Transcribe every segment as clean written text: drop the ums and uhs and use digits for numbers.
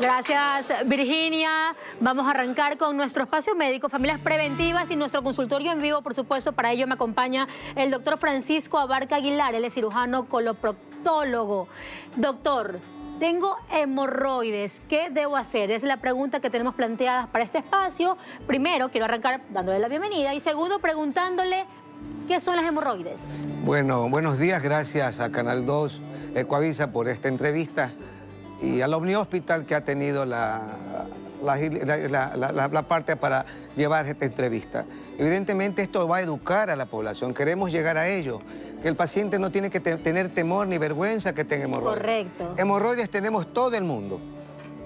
Gracias, Virginia. Vamos a arrancar con nuestro espacio médico, familias preventivas y nuestro consultorio en vivo, por supuesto. Para ello me acompaña el doctor Francisco Abarca Aguilar, él es cirujano coloproctólogo. Doctor, tengo hemorroides, ¿qué debo hacer? Es la pregunta que tenemos planteadas para este espacio. Primero, quiero arrancar dándole la bienvenida y segundo, preguntándole ¿qué son las hemorroides? Bueno, buenos días, gracias a Canal 2, Ecuavisa, por esta entrevista y al Omni Hospital que ha tenido la parte para llevar esta entrevista. Evidentemente esto va a educar a la población, queremos llegar a ello, que el paciente no tiene que tener temor ni vergüenza que tenga hemorroides. Correcto. Hemorroides tenemos todo el mundo,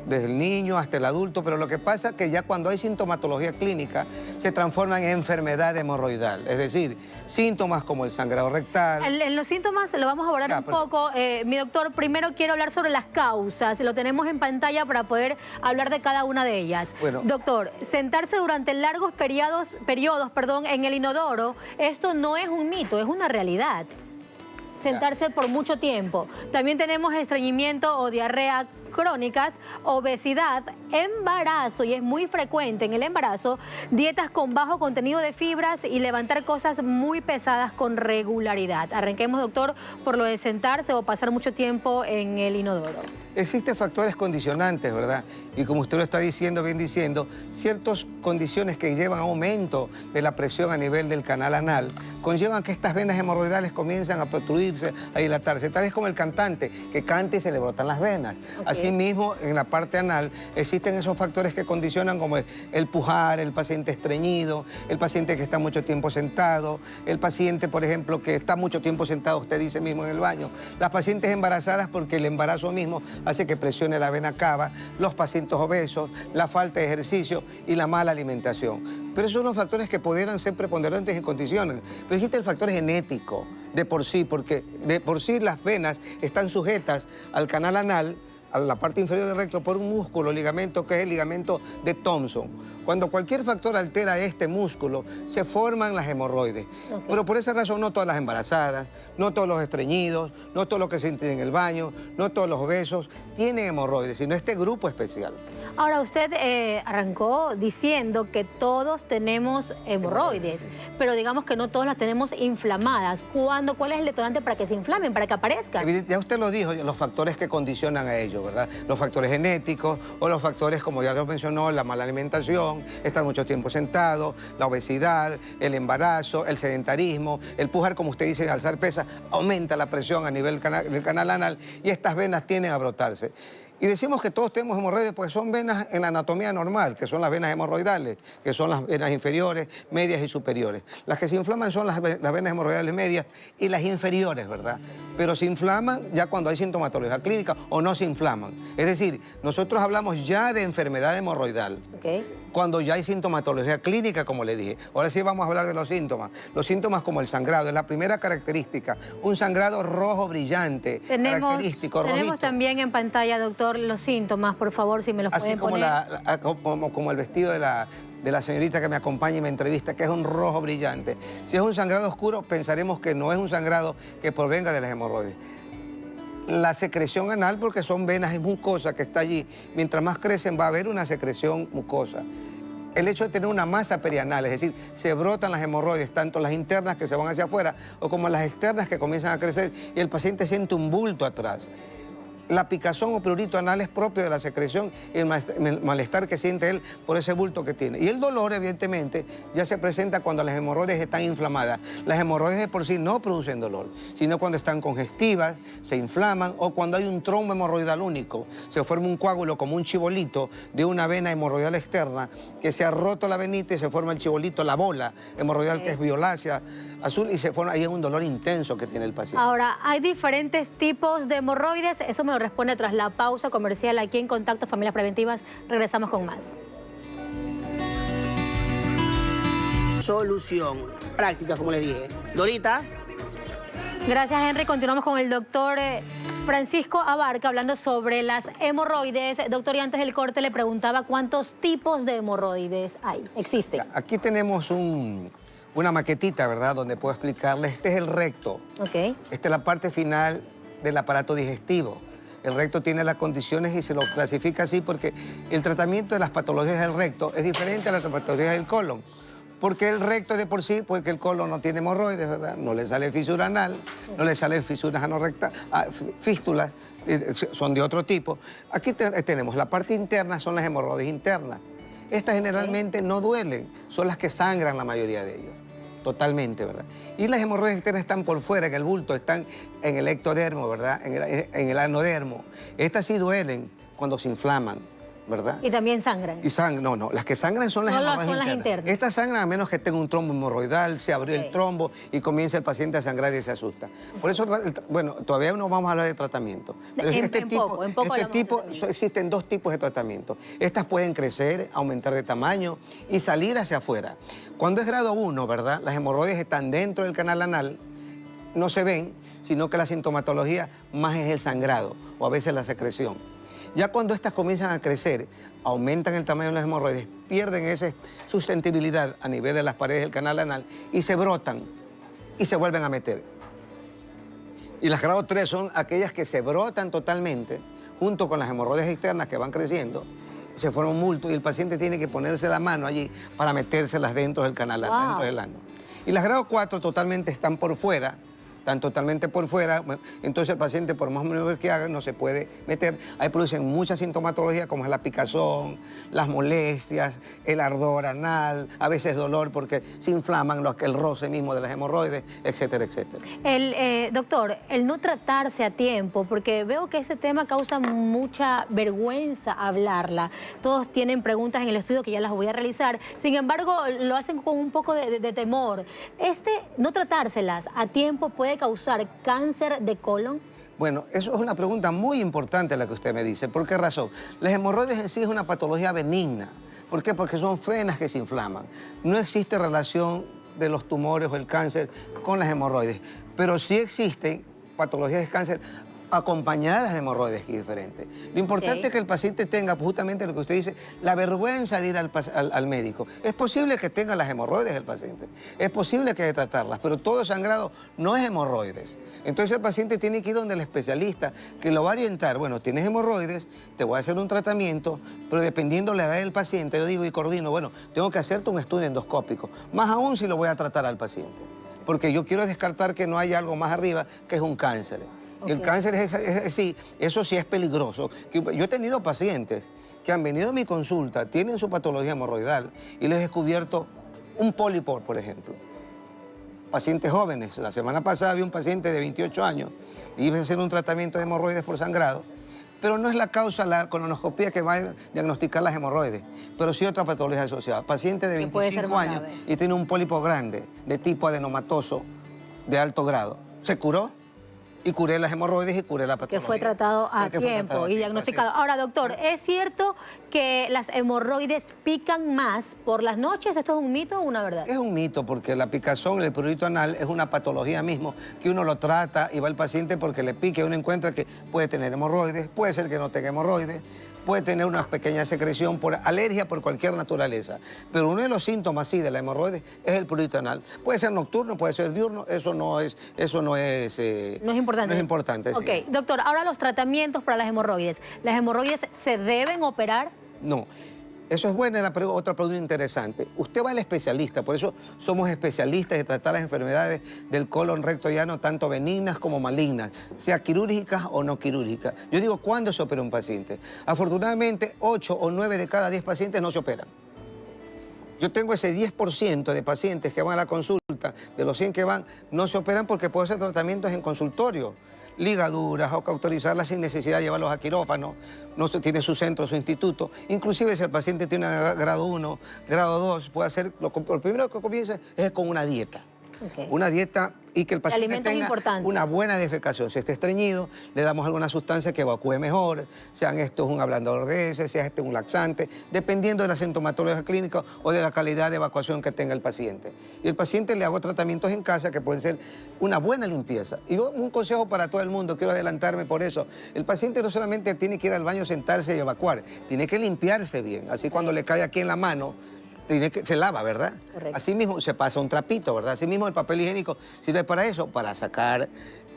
desde el niño hasta el adulto, pero lo que pasa es que ya cuando hay sintomatología clínica se transforma en enfermedad hemorroidal, es decir, síntomas como el sangrado rectal. En los síntomas lo vamos a abordar un poco. Mi doctor, primero quiero hablar sobre las causas, lo tenemos en pantalla para poder hablar de cada una de ellas. Bueno. Doctor, sentarse durante largos periodos, en el inodoro, esto no es un mito, es una realidad. Sentarse por mucho tiempo. También tenemos estreñimiento o diarrea crónicas, obesidad, embarazo, y es muy frecuente en el embarazo, dietas con bajo contenido de fibras y levantar cosas muy pesadas con regularidad. Arranquemos, doctor, por lo de sentarse o pasar mucho tiempo en el inodoro. Existen factores condicionantes, ¿verdad? Y como usted lo está diciendo, bien diciendo, ciertas condiciones que llevan a aumento de la presión a nivel del canal anal conllevan que estas venas hemorroidales comienzan a obstruirse, a dilatarse. Tal es como el cantante, que canta y se le brotan las venas. Okay. Asimismo, en la parte anal existen esos factores que condicionan como el pujar, el paciente estreñido, el paciente que está mucho tiempo sentado, el paciente, por ejemplo, que está mucho tiempo sentado, usted dice mismo en el baño, las pacientes embarazadas porque el embarazo mismo hace que presione la vena cava, los pacientes obesos, la falta de ejercicio y la mala alimentación. Pero esos son los factores que pudieran ser preponderantes en condiciones. Pero existe el factor genético de por sí, porque de por sí las venas están sujetas al canal anal, a la parte inferior del recto, por un músculo, ligamento, que es el ligamento de Thomson. Cuando cualquier factor altera este músculo, se forman las hemorroides. Okay. Pero por esa razón no todas las embarazadas, no todos los estreñidos, no todos los que se sienten en el baño, no todos los obesos tienen hemorroides, sino este grupo especial. Ahora, usted arrancó diciendo que todos tenemos hemorroides, pero digamos que no todos las tenemos inflamadas. ¿Cuál es el detonante para que se inflamen, para que aparezcan? Ya usted lo dijo, los factores que condicionan a ello, ¿verdad? Los factores genéticos o los factores, como ya lo mencionó, la mala alimentación, estar mucho tiempo sentado, la obesidad, el embarazo, el sedentarismo, el pujar, como usted dice, alzar pesas, aumenta la presión a nivel del canal anal y estas venas tienden a brotarse. Y decimos que todos tenemos hemorroides porque son venas en la anatomía normal, que son las venas hemorroidales, que son las venas inferiores, medias y superiores. Las que se inflaman son las venas hemorroidales medias y las inferiores, ¿verdad? Pero se inflaman ya cuando hay sintomatología clínica o no se inflaman. Es decir, nosotros hablamos ya de enfermedad hemorroidal. Okay. Cuando ya hay sintomatología clínica, como le dije. Ahora sí vamos a hablar de los síntomas. Los síntomas como el sangrado, es la primera característica. Un sangrado rojo brillante, característico, rojito. Tenemos también en pantalla, doctor, los síntomas, por favor, si me los pueden poner. Así como el vestido de la señorita que me acompaña y me entrevista, que es un rojo brillante. Si es un sangrado oscuro, pensaremos que no es un sangrado que provenga de las hemorroides. La secreción anal, porque son venas mucosas que está allí. Mientras más crecen va a haber una secreción mucosa. El hecho de tener una masa perianal, es decir, se brotan las hemorroides, tanto las internas que se van hacia afuera o como las externas que comienzan a crecer y el paciente siente un bulto atrás. La picazón o prurito anal es propio de la secreción y el malestar que siente él por ese bulto que tiene. Y el dolor, evidentemente, ya se presenta cuando las hemorroides están inflamadas. Las hemorroides de por sí no producen dolor, sino cuando están congestivas, se inflaman o cuando hay un trombo hemorroidal único. Se forma un coágulo como un chibolito de una vena hemorroidal externa que se ha roto la venita y se forma el chibolito, la bola hemorroidal que es violácea, azul, y se forma ahí un dolor intenso que tiene el paciente. Ahora, hay diferentes tipos de hemorroides, eso me lo responde tras la pausa comercial aquí en Contacto Familias Preventivas. Regresamos con más. Solución práctica, como le dije. Dorita. Gracias, Henry. Continuamos con el doctor Francisco Abarca hablando sobre las hemorroides. Doctor, y antes del corte le preguntaba cuántos tipos de hemorroides existen. Aquí tenemos una maquetita, ¿verdad?, donde puedo explicarle. Este es el recto. Ok. Esta es la parte final del aparato digestivo. El recto tiene las condiciones y se lo clasifica así porque el tratamiento de las patologías del recto es diferente a las patologías del colon. Porque el recto de por sí, porque el colon no tiene hemorroides, ¿verdad? No le sale fisura anal, no le salen fisuras anorrectas, fístulas, son de otro tipo. Aquí tenemos la parte interna, son las hemorroides internas. Estas generalmente no duelen, son las que sangran la mayoría de ellos. Totalmente, ¿verdad? Y las hemorroides externas están por fuera, en el bulto, están en el ectodermo, ¿verdad? En el anodermo. Estas sí duelen cuando se inflaman, ¿verdad? Y también sangran. Y no, las que sangran son las hemorroides son las internas. Estas sangran a menos que tenga un trombo hemorroidal, se abrió el trombo y comienza el paciente a sangrar y se asusta. Por eso, bueno, todavía no vamos a hablar de tratamiento. Pero existen dos tipos de tratamiento. Estas pueden crecer, aumentar de tamaño y salir hacia afuera. Cuando es grado 1, ¿verdad? Las hemorroides están dentro del canal anal, no se ven, sino que la sintomatología más es el sangrado o a veces la secreción. Ya cuando estas comienzan a crecer, aumentan el tamaño de las hemorroides, pierden esa sustentabilidad a nivel de las paredes del canal anal y se brotan y se vuelven a meter. Y las grado 3 son aquellas que se brotan totalmente, junto con las hemorroides externas que van creciendo, se forma un bulto y el paciente tiene que ponerse la mano allí para metérselas dentro del canal, dentro del ano. Y las grado 4 totalmente están por fuera, están totalmente por fuera, entonces el paciente, por más maniobras que haga, no se puede meter. Ahí producen mucha sintomatología, como es la picazón, las molestias, el ardor anal, a veces dolor porque se inflaman el roce mismo de las hemorroides, etcétera, etcétera. Doctor, el no tratarse a tiempo, porque veo que ese tema causa mucha vergüenza hablarla. Todos tienen preguntas en el estudio que ya las voy a realizar, sin embargo, lo hacen con un poco de temor. No tratárselas a tiempo puede causar cáncer de colon. Bueno, eso es una pregunta muy importante la que usted me dice. ¿Por qué razón? Las hemorroides en sí es una patología benigna. ¿Por qué? Porque son venas que se inflaman. No existe relación de los tumores o el cáncer con las hemorroides, pero sí existen patologías de cáncer acompañadas de hemorroides, que es diferente. Lo importante es que el paciente tenga justamente lo que usted dice, la vergüenza de ir al médico. Es posible que tenga las hemorroides el paciente, es posible que haya que tratarlas, pero todo sangrado no es hemorroides. Entonces el paciente tiene que ir donde el especialista, que lo va a orientar. Bueno, tienes hemorroides, te voy a hacer un tratamiento, pero dependiendo de la edad del paciente, yo digo y coordino, bueno, tengo que hacerte un estudio endoscópico, más aún si lo voy a tratar al paciente, porque yo quiero descartar que no haya algo más arriba, que es un cáncer. El cáncer eso sí es peligroso. Yo he tenido pacientes que han venido a mi consulta, tienen su patología hemorroidal y les he descubierto un pólipo, por ejemplo. Pacientes jóvenes. La semana pasada vi un paciente de 28 años y iba a hacer un tratamiento de hemorroides por sangrado, pero no es la causa la colonoscopía que va a diagnosticar las hemorroides, pero sí otra patología asociada. Paciente de 25 años y tiene un pólipo grande de tipo adenomatoso de alto grado. Se curó y curé las hemorroides y curé la patología. Que fue tratado a tiempo y diagnosticado. Ahora, doctor, ¿es cierto que las hemorroides pican más por las noches? ¿Esto es un mito o una verdad? Es un mito porque la picazón, el prurito anal, es una patología mismo que uno lo trata y va al paciente porque le pique. Uno encuentra que puede tener hemorroides, puede ser que no tenga hemorroides, puede tener una pequeña secreción por alergia por cualquier naturaleza. Pero uno de los síntomas, sí, de la hemorroides es el prurito anal. Puede ser nocturno, puede ser diurno, eso no es importante. No es importante. Ok, sí. Doctor, ahora los tratamientos para las hemorroides. ¿Las hemorroides se deben operar? No. Eso es buena, otra pregunta interesante. Usted va al especialista, por eso somos especialistas de tratar las enfermedades del colon recto y ano, tanto benignas como malignas, sea quirúrgicas o no quirúrgicas. Yo digo, ¿cuándo se opera un paciente? Afortunadamente, 8 o 9 de cada 10 pacientes no se operan. Yo tengo ese 10% de pacientes que van a la consulta, de los 100 que van, no se operan porque puedo hacer tratamientos en consultorio. Ligaduras o cauterizarlas sin necesidad de llevarlos a quirófano, no tiene su centro, su instituto. Inclusive si el paciente tiene grado 1, grado 2, puede hacer, lo primero que comienza es con una dieta. Una dieta y que el paciente tenga una buena defecación. Si está estreñido, le damos alguna sustancia que evacúe mejor, sean estos un ablandador de heces, sea este un laxante, dependiendo de la sintomatología clínica o de la calidad de evacuación que tenga el paciente. Y el paciente le hago tratamientos en casa que pueden ser una buena limpieza. Y un consejo para todo el mundo, quiero adelantarme por eso. El paciente no solamente tiene que ir al baño, sentarse y evacuar, tiene que limpiarse bien. Así cuando le cae aquí en la mano, se lava, ¿verdad? Correcto. Así mismo se pasa un trapito, ¿verdad? Así mismo el papel higiénico sirve para eso, para sacar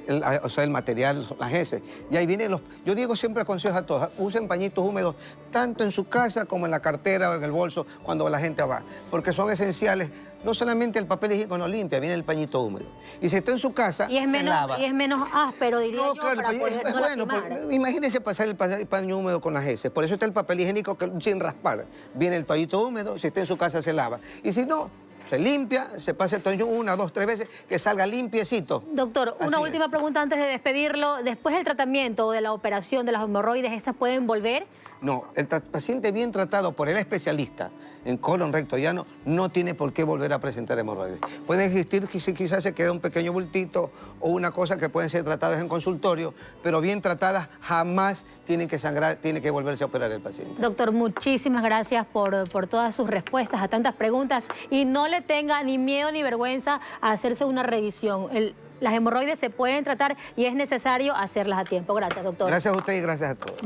el material, las heces. Y ahí vienen yo digo siempre aconsejo a todos, usen pañitos húmedos tanto en su casa como en la cartera o en el bolso cuando la gente va, porque son esenciales. No solamente el papel higiénico no limpia, viene el pañito húmedo. Y si está en su casa, Y es se lava. y es menos áspero, diría No, yo, claro, para poder es no bueno. lastimar. Imagínese pasar el paño húmedo con las heces. Por eso está el papel higiénico sin raspar. Viene el toallito húmedo, si está en su casa se lava. Y si no, se limpia, se pasa el toallito 1, 2, 3 veces, que salga limpiecito. Doctor, una Así última es. pregunta antes de despedirlo. Después del tratamiento o de la operación de las hemorroides, ¿estas pueden volver? No, el paciente bien tratado por el especialista en colon recto llano no tiene por qué volver a presentar hemorroides. Puede existir, quizás se queda un pequeño bultito o una cosa que pueden ser tratadas en consultorio, pero bien tratadas jamás tienen que sangrar, tiene que volverse a operar el paciente. Doctor, muchísimas gracias por todas sus respuestas a tantas preguntas y no le tenga ni miedo ni vergüenza a hacerse una revisión. Las hemorroides se pueden tratar y es necesario hacerlas a tiempo. Gracias, doctor. Gracias a usted y gracias a todos.